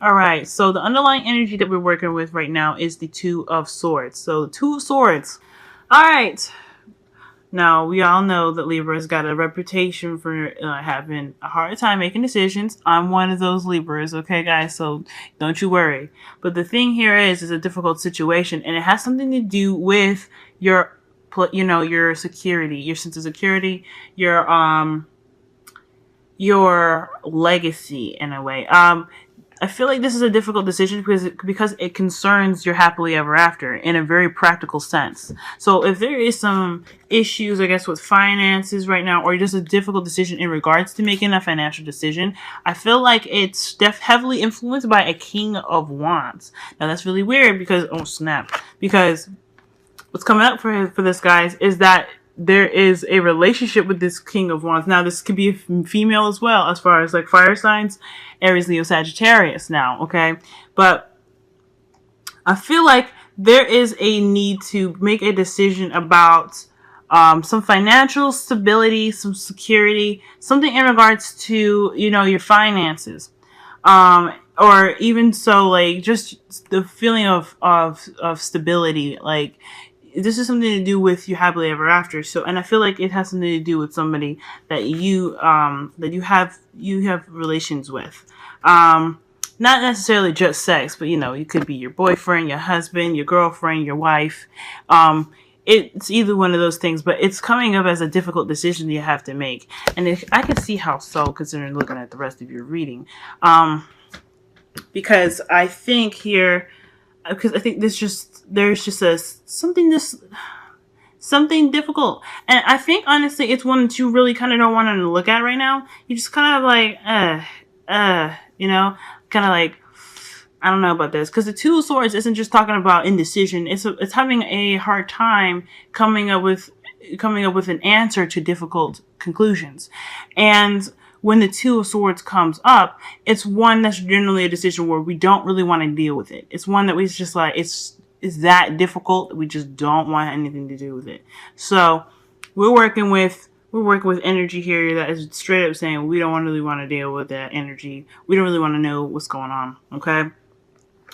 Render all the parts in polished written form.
All right. So the underlying energy that we're working with right now is the Two of Swords. So the Two of Swords. All right. Now, we all know that Libra's got a reputation for having a hard time making decisions. I'm one of those Libras, okay, guys? So don't you worry. But the thing here is a difficult situation, and it has something to do with your, your security, your sense of security, your legacy in a way. I feel like this is a difficult decision because it concerns your happily ever after in a very practical sense. So if there is some issues, I guess, with finances right now, or just a difficult decision in regards to making a financial decision, I feel like it's heavily influenced by a King of Wands. Now that's really weird because, oh snap, because what's coming up for this, guys, is that there is a relationship with this King of Wands. Now, this could be a female as well, as far as like fire signs, Aries, Leo, Sagittarius now, okay? But I feel like there is a need to make a decision about some financial stability, some security, something in regards to, your finances. Or even so, like, just the feeling of stability, like, this is something to do with you happily ever after. So, and I feel like it has something to do with somebody that you have relations with. Not necessarily just sex, but it could be your boyfriend, your husband, your girlfriend, your wife. It's either one of those things, but it's coming up as a difficult decision you have to make. And I can see how so, considering looking at the rest of your reading. Because I think here, because I think there's just something difficult, and I think honestly it's one that you really kind of don't want to look at right now. You just kind of like kind of like, I don't know about this, because the Two of Swords isn't just talking about indecision. It's having a hard time coming up with an answer to difficult conclusions. And when the Two of Swords comes up, it's one that's generally a decision where we don't really want to deal with it. It's one that we just like, it's that difficult that we just don't want anything to do with it. So we're working with energy here that is straight up saying we don't really want to deal with that energy. We don't really want to know what's going on. Okay.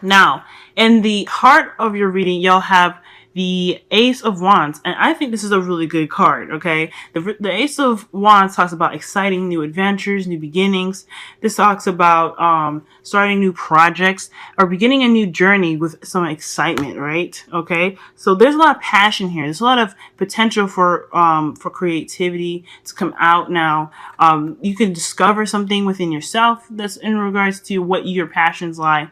Now, in the heart of your reading, you'll have the Ace of Wands, and I think this is a really good card, okay? The Ace of Wands talks about exciting new adventures, new beginnings. This talks about starting new projects or beginning a new journey with some excitement, right? Okay? So there's a lot of passion here. There's a lot of potential for creativity to come out now. You can discover something within yourself that's in regards to what your passions lie.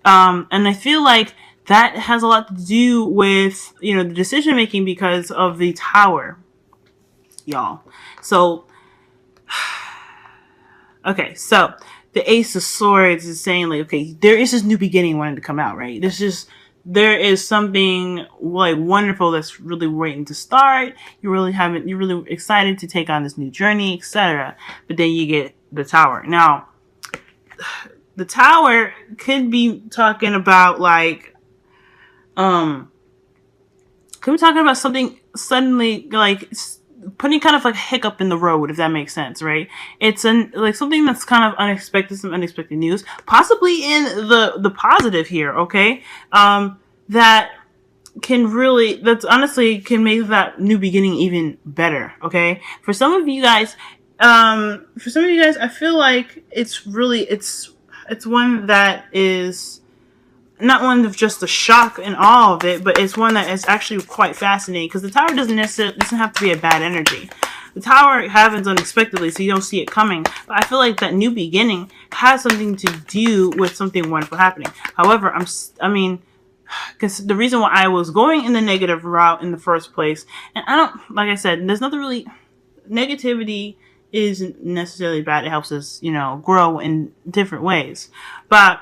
And I feel like that has a lot to do with, the decision making because of the Tower, y'all. So, okay, so the Ace of Swords is saying like, okay, there is this new beginning wanting to come out, right? There is something like wonderful that's really waiting to start. You're really excited to take on this new journey, etc. But then you get the Tower. Now, the Tower could be talking about like, could be talking about something suddenly like putting kind of like a hiccup in the road, if that makes sense, right? It's like something that's kind of unexpected, some unexpected news, possibly in the positive here, okay? That honestly can make that new beginning even better, okay? For some of you guys, I feel like it's one that is not one of just the shock and awe of it, but it's one that is actually quite fascinating, because the Tower doesn't have to be a bad energy. The Tower happens unexpectedly, so you don't see it coming. But I feel like that new beginning has something to do with something wonderful happening. However, because the reason why I was going in the negative route in the first place, and like I said, there's nothing really, negativity isn't necessarily bad. It helps us, grow in different ways. But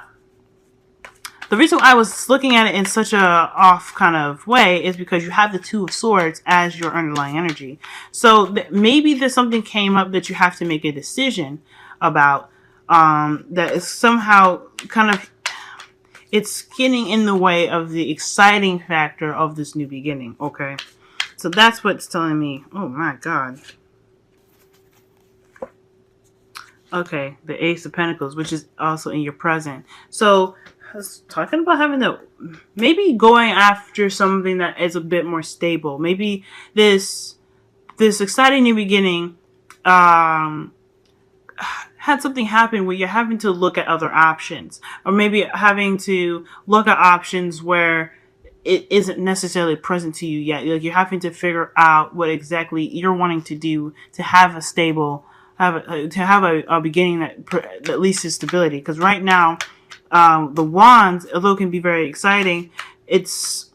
the reason I was looking at it in such a off kind of way is because you have the Two of Swords as your underlying energy. So maybe there's something came up that you have to make a decision about, that is somehow kind of, it's getting in the way of the exciting factor of this new beginning. Okay. So that's what's telling me. Oh my God. Okay, the Ace of Pentacles, which is also in your present. So, I was talking about having to maybe going after something that is a bit more stable. Maybe this exciting new beginning um, had something happen where you're having to look at other options, or maybe having to look at options where it isn't necessarily present to you yet. Like you're having to figure out what exactly you're wanting to do to have a stable, a beginning that leads to stability. Because right now, the wands, although it can be very exciting, it's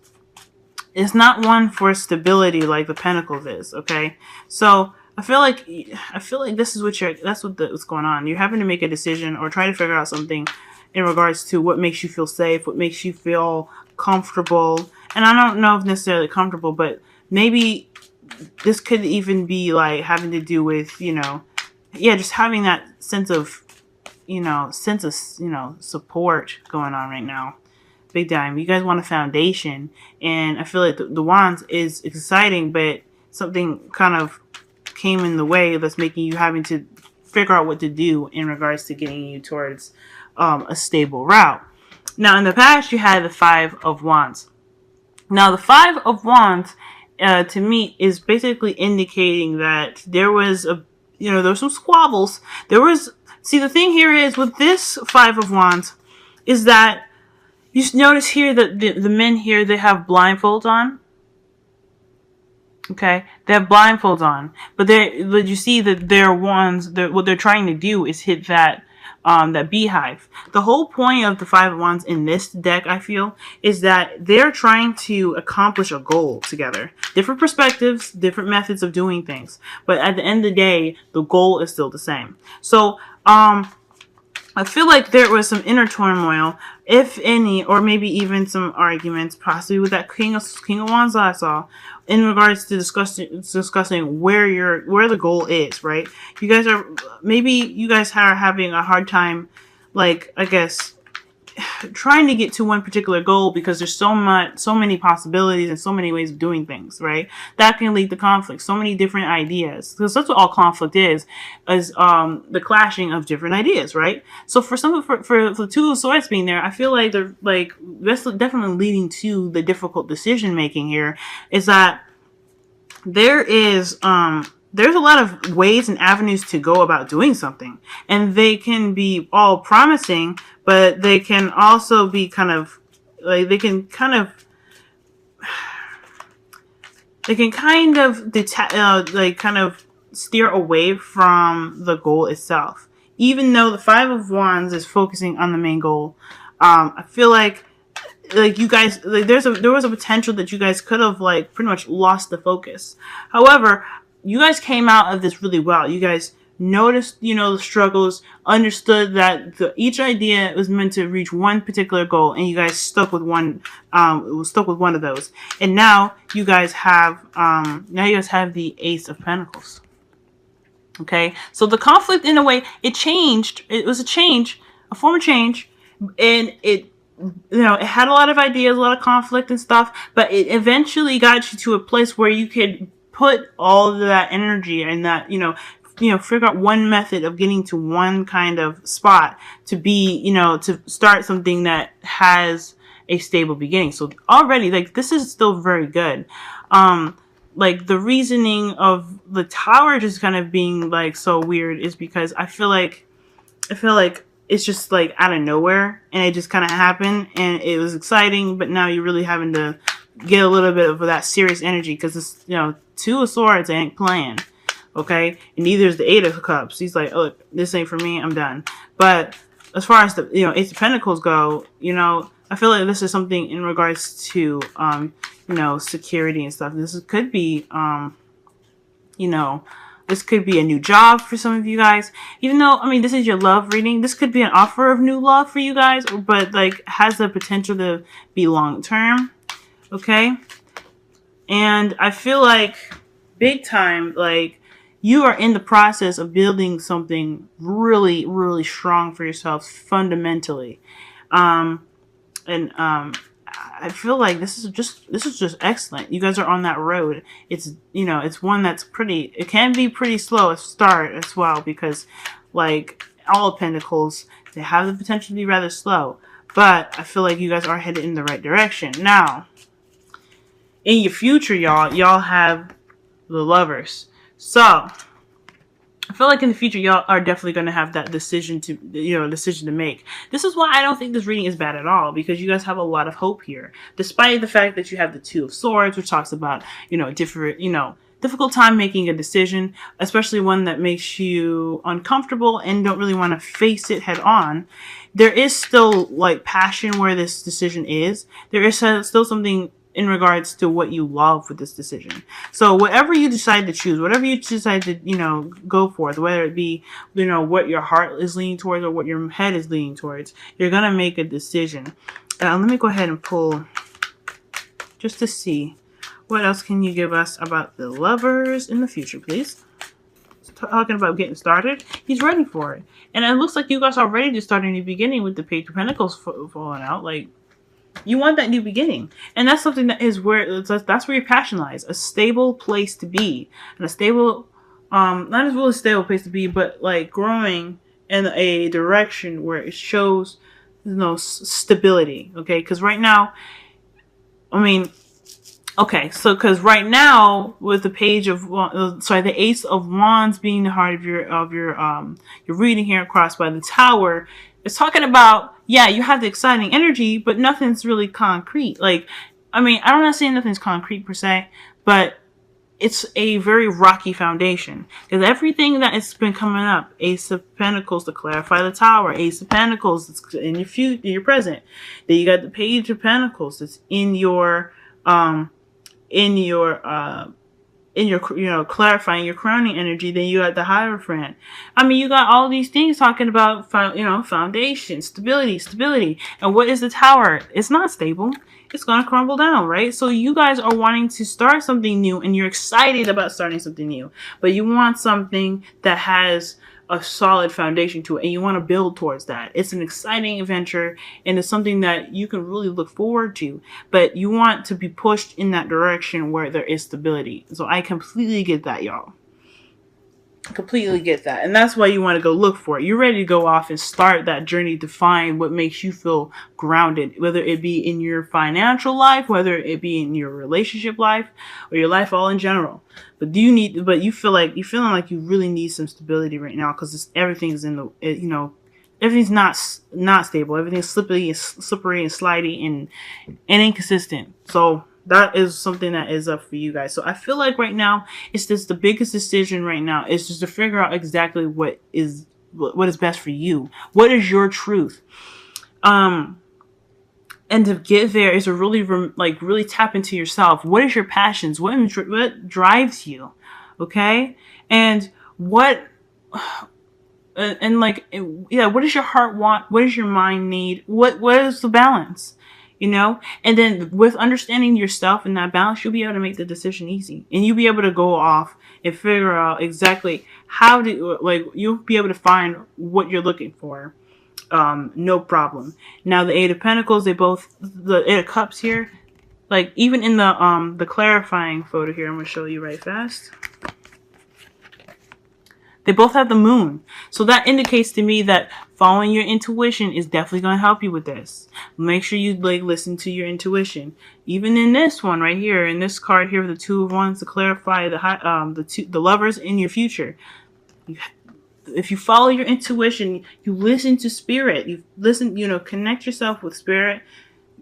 not one for stability like the pentacles is. Okay, so I feel like this is what's going on. You're having to make a decision or try to figure out something in regards to what makes you feel safe, what makes you feel comfortable. And I don't know if necessarily comfortable, but maybe this could even be like having to do with, just having that sense of support going on right now. Big time. You guys want a foundation, and I feel like the wands is exciting, but something kind of came in the way that's making you having to figure out what to do in regards to getting you towards a stable route. Now, in the past, you had the Five of Wands. Now, the Five of Wands, to me, is basically indicating that there was there were some squabbles. The thing here is with this Five of Wands is that you notice here that the men here, they have blindfolds on. Okay, they have blindfolds on, but you see that their wands. What they're trying to do is hit that beehive. The whole point of the Five of Wands in this deck, I feel, is that they're trying to accomplish a goal together. Different perspectives, different methods of doing things, but at the end of the day, the goal is still the same. So, I feel like there was some inner turmoil, if any, or maybe even some arguments, possibly with that King of Wands that I saw, in regards to discussing where the goal is. Right? You guys are having a hard time, like, I guess, trying to get to one particular goal because there's so many possibilities and so many ways of doing things, right? That can lead to conflict, so many different ideas. Because that's what all conflict is the clashing of different ideas, right? So for the Two of Swords being there, I feel like that's definitely leading to the difficult decision making here, is that there's a lot of ways and avenues to go about doing something, and they can be all promising, but they can also be kind of steer away from the goal itself. Even though the Five of Wands is focusing on the main goal, I feel like you guys, there was a potential that you guys could have pretty much lost the focus. However, you guys came out of this really well. You guys noticed, the struggles, understood that each idea was meant to reach one particular goal, and you guys stuck with one of those. And now you guys have the Ace of Pentacles. Okay, so the conflict, in a way, it changed. It was a form of change, and it had a lot of ideas, a lot of conflict and stuff, but it eventually got you to a place where you could put all of that energy and that, figure out one method of getting to one kind of spot to be, to start something that has a stable beginning. So already, this is still very good. The reasoning of the Tower just kind of being so weird is because I feel like it's just out of nowhere, and it just kind of happened, and it was exciting, but now you're really having to get a little bit of that serious energy, because this, Two of Swords ain't playing, okay? And neither is the Eight of Cups. He's like, oh, this ain't for me, I'm done. But as far as the, Ace of Pentacles go, I feel like this is something in regards to, security and stuff. This could be, this could be a new job for some of you guys. Even though, this is your love reading, this could be an offer of new love for you guys, but has the potential to be long term. Okay? And I feel like big time, you are in the process of building something really, really strong for yourself fundamentally. I feel like this is just excellent. You guys are on that road. It's it's one that's it can be pretty slow at start as well, because all of Pentacles, they have the potential to be rather slow. But I feel like you guys are headed in the right direction. Now, in your future, y'all have the Lovers. So, I feel like in the future, y'all are definitely going to have that decision to make. This is why I don't think this reading is bad at all, because you guys have a lot of hope here. Despite the fact that you have the Two of Swords, which talks about, difficult time making a decision, especially one that makes you uncomfortable and don't really want to face it head on. There is still, like, passion where this decision is. There is still something in regards to what you love with this decision. So whatever you decide to choose, whatever you decide to, go for, whether it be, what your heart is leaning towards or what your head is leaning towards, you're going to make a decision. Let me go ahead and pull just to see what else can you give us about the Lovers in the future, please. Talking about getting started, he's ready for it. And it looks like you guys are ready to start a new beginning with the Page of Pentacles falling out. Like, you want that new beginning. And that's something that is that's where your passion lies. A stable place to be. And a stable, not as well a stable place to be, but like growing in a direction where it shows, stability. Okay? Because right now, because right now with the the Ace of Wands being the heart of your reading here across by the Tower, it's talking about, you have the exciting energy, but nothing's really concrete. Like, I'm not saying nothing's concrete per se, but it's a very rocky foundation. Because everything that has been coming up, Ace of Pentacles to clarify the Tower, Ace of Pentacles that's in your future, in your present. Then you got the Page of Pentacles that's in your clarifying your crowning energy. Then you got the Hierophant. You got all these things talking about, foundation, stability. And what is the Tower? It's not stable. It's going to crumble down, right? So you guys are wanting to start something new, and you're excited about starting something new, but you want something that has a solid foundation to it, and you want to build towards that. It's an exciting adventure, and it's something that you can really look forward to, but you want to be pushed in that direction where there is stability. So I completely get that, y'all. Completely get that. And that's why you want to go look for it. You're ready to go off and start that journey to find what makes you feel grounded, whether it be in your financial life, whether it be in your relationship life, or your life all in general. But you're feeling like you really need some stability right now, because everything's everything's not stable. Everything's slippery and slidey and inconsistent. So that is something that is up for you guys. So I feel like right now, it's just the biggest decision right now is just to figure out exactly what is best for you. What is your truth? And to get there is to really tap into yourself. What is your passions? What drives you? Okay? And what does your heart want? What does your mind need? What is the balance? And then with understanding yourself and that balance, you'll be able to make the decision easy, and you'll be able to go off and figure out exactly you'll be able to find what you're looking for. No problem. Now the Eight of Pentacles, the Eight of Cups here, like even in the clarifying photo here, I'm going to show you right fast. They both have the Moon. So that indicates to me that following your intuition is definitely going to help you with this. Make sure you listen to your intuition. Even in this one right here, in this card here, the Two of Wands to clarify the Lovers in your future. If you follow your intuition, you listen to spirit, connect yourself with spirit,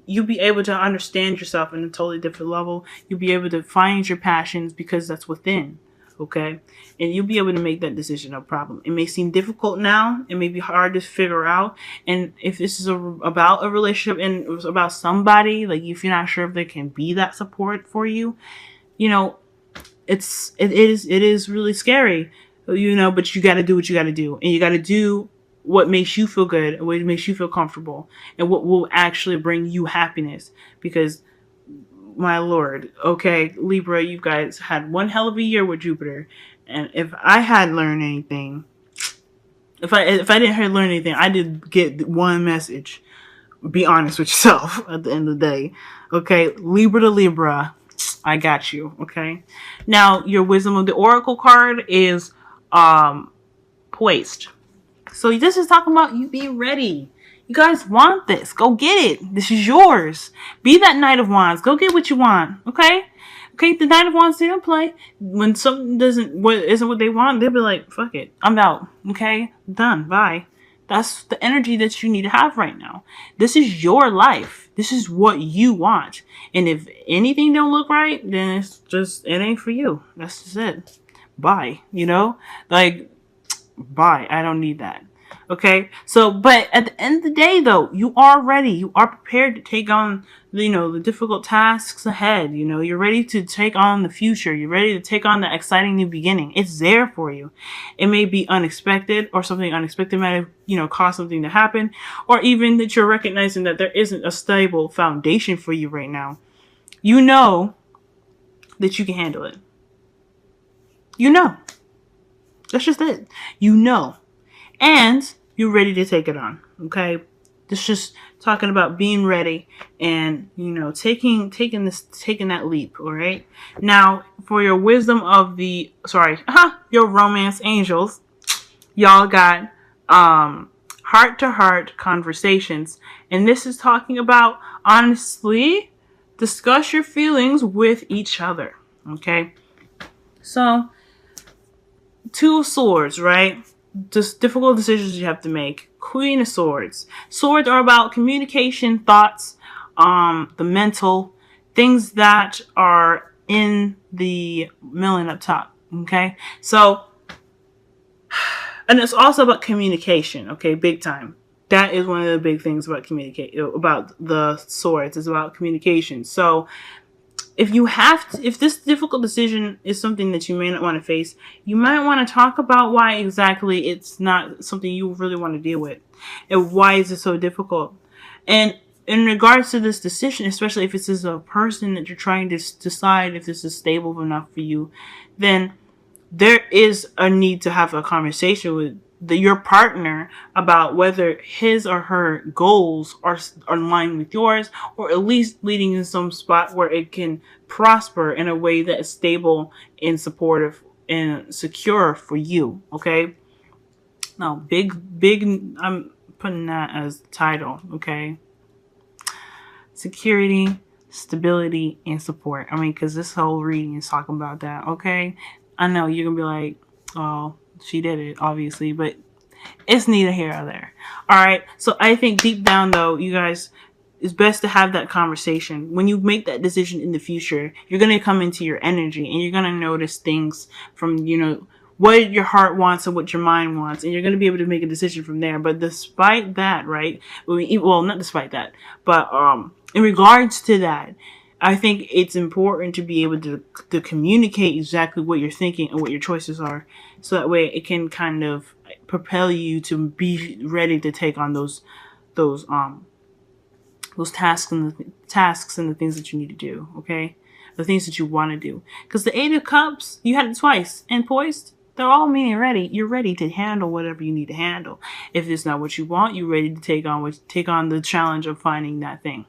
you'll be able to understand yourself in a totally different level. You'll be able to find your passions because that's within. Okay, and you'll be able to make that decision, no problem. It may seem difficult now. It may be hard to figure out. And if this is about a relationship and it was about somebody, like if you're not sure if there can be that support for you, it is really scary, but you got to do what you got to do, and you got to do what makes you feel good, and what makes you feel comfortable, and what will actually bring you happiness. Because my lord, okay, Libra, you guys had one hell of a year with Jupiter, and if I had learned anything, if I didn't learn anything, I did get one message: be honest with yourself at the end of the day. Okay, Libra to Libra, I got you. Okay, now your Wisdom of the Oracle card is poised. So this is talking about you being ready. You guys want this. Go get it. This is yours. Be that Knight of Wands. Go get what you want. Okay? Okay, the Knight of Wands didn't play. When something isn't what they want, they'll be like, fuck it. I'm out. Okay? Done. Bye. That's the energy that you need to have right now. This is your life. This is what you want. And if anything don't look right, then it's just, it ain't for you. That's just it. Bye. You know? Like, bye. I don't need that. Okay. So, but at the end of the day, though, you are ready. You are prepared to take on, the difficult tasks ahead. You're ready to take on the future. You're ready to take on the exciting new beginning. It's there for you. It may be unexpected, or something unexpected might have, caused something to happen, or even that you're recognizing that there isn't a stable foundation for you right now. You know that you can handle it. That's just it. And you're ready to take it on. Okay. It's just talking about being ready and, taking that leap. All right. Now for your wisdom of your romance angels, y'all got, heart to heart conversations. And this is talking about, honestly, discuss your feelings with each other. Okay. So, Two of Swords, right? Just difficult decisions you have to make. Queen of Swords. Swords are about communication, thoughts, the mental, things that are in the million up top. Okay? So, and it's also about communication, okay? Big time. That is one of the big things about about the Swords. It's about communication. So, if this difficult decision is something that you may not want to face, you might want to talk about why exactly it's not something you really want to deal with, and why is it so difficult. And in regards to this decision, especially if this is a person that you're trying to decide if this is stable enough for you, then there is a need to have a conversation with your partner about whether his or her goals are in line with yours, or at least leading in some spot where it can prosper in a way that is stable and supportive and secure for you. Okay. Now, big, I'm putting that as the title. Okay. Security, stability, and support. I mean, because this whole reading is talking about that. Okay. I know you're going to be like, oh, she did it, obviously, but it's neither here or there. All right. So I think deep down, though, you guys, it's best to have that conversation. When you make that decision in the future, you're going to come into your energy, and you're going to notice things from, what your heart wants and what your mind wants. And you're going to be able to make a decision from there. But despite that, right? Well, not despite that, but in regards to that, I think it's important to be able to communicate exactly what you're thinking and what your choices are, so that way it can kind of propel you to be ready to take on those tasks and the things that you need to do. Okay, the things that you want to do. Because the Eight of Cups, you had it twice, and poised. They're all meaning ready. You're ready to handle whatever you need to handle. If it's not what you want, you're ready to take on the challenge of finding that thing.